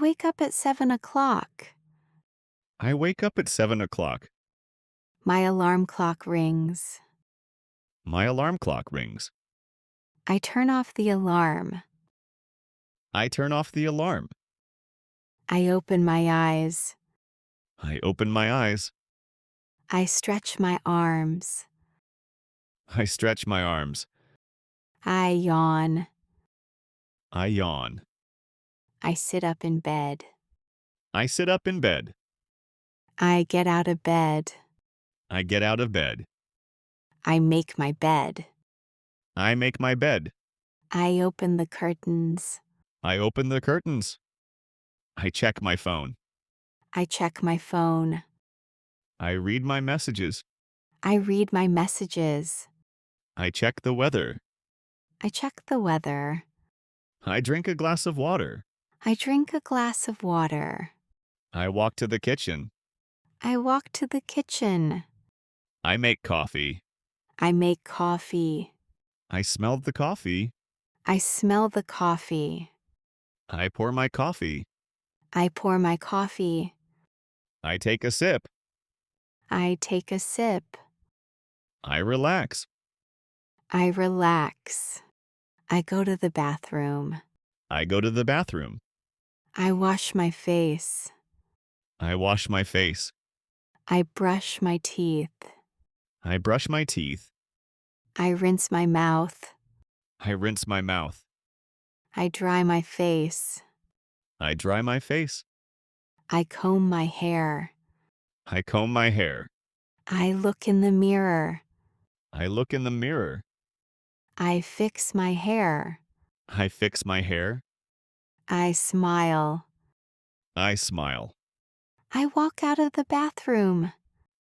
wake up at 7 o'clock. I wake up at 7 o'clock. My alarm clock rings. My alarm clock rings. I turn off the alarm. I turn off the alarm. I open my eyes. I open my eyes. I stretch my arms. I stretch my arms. I yawn. I yawn. I sit up in bed. I sit up in bed. I get out of bed. I get out of bed. I make my bed. I make my bed. I open the curtains. I open the curtains. I check my phone. I check my phone. I read my messages. I read my messages. I check the weather. I check the weather. I drink a glass of water. I drink a glass of water. I walk to the kitchen. I walk to the kitchen. I make coffee. I make coffee. I smell the coffee. I smell the coffee. I pour my coffee. I pour my coffee. I take a sip. I take a sip. I relax. I relax. I go to the bathroom. I go to the bathroom. I wash my face. I wash my face. I brush my teeth. I brush my teeth. I rinse my mouth. I rinse my mouth. I dry my face. I dry my face. I comb my hair. I comb my hair. I look in the mirror. I look in the mirror. I fix my hair. I fix my hair. I smile. I smile. I walk out of the bathroom.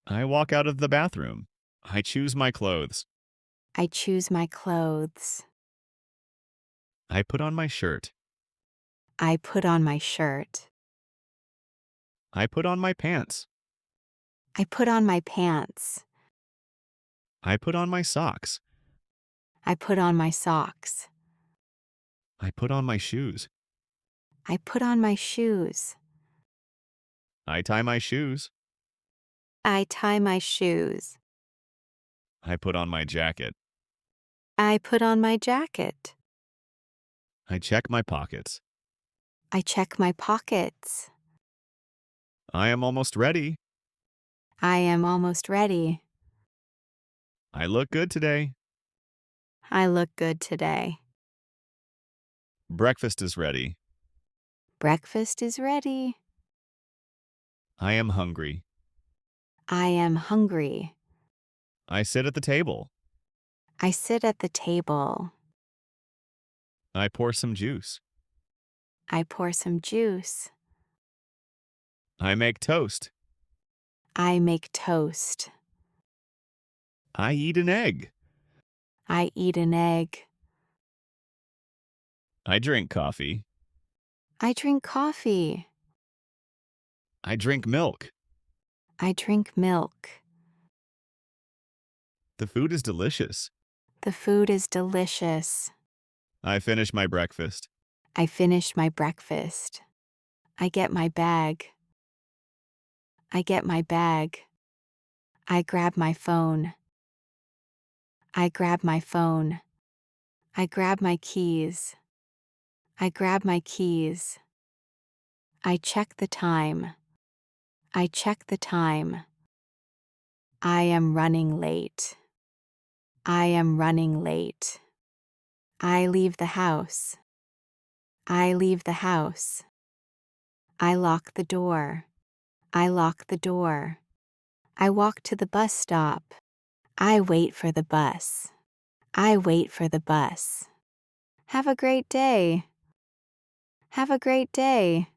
I walk out of the bathroom. I choose my clothes. I choose my clothes. I put on my shirt. I put on my shirt. I put on my pants. I put on my pants. I put on my socks. I put on my socks. I put on my shoes. I put on my shoes. I tie my shoes. I tie my shoes. I put on my jacket. I put on my jacket. I check my pockets. I check my pockets. I am almost ready. I am almost ready. I look good today. I look good today. Breakfast is ready. Breakfast is ready. I am hungry. I am hungry. I sit at the table. I sit at the table. I pour some juice. I pour some juice. I make toast. I make toast. I eat an egg. I eat an egg. I drink coffee. I drink coffee. I drink milk. I drink milk. The food is delicious. The food is delicious. I finish my breakfast. I finish my breakfast. I get my bag. I get my bag. I grab my phone. I grab my phone. I grab my keys. I grab my keys. I check the time. I check the time. I am running late. I am running late. I leave the house. I leave the house. I lock the door. I lock the door. I walk to the bus stop. I wait for the bus. I wait for the bus. Have a great day. Have a great day.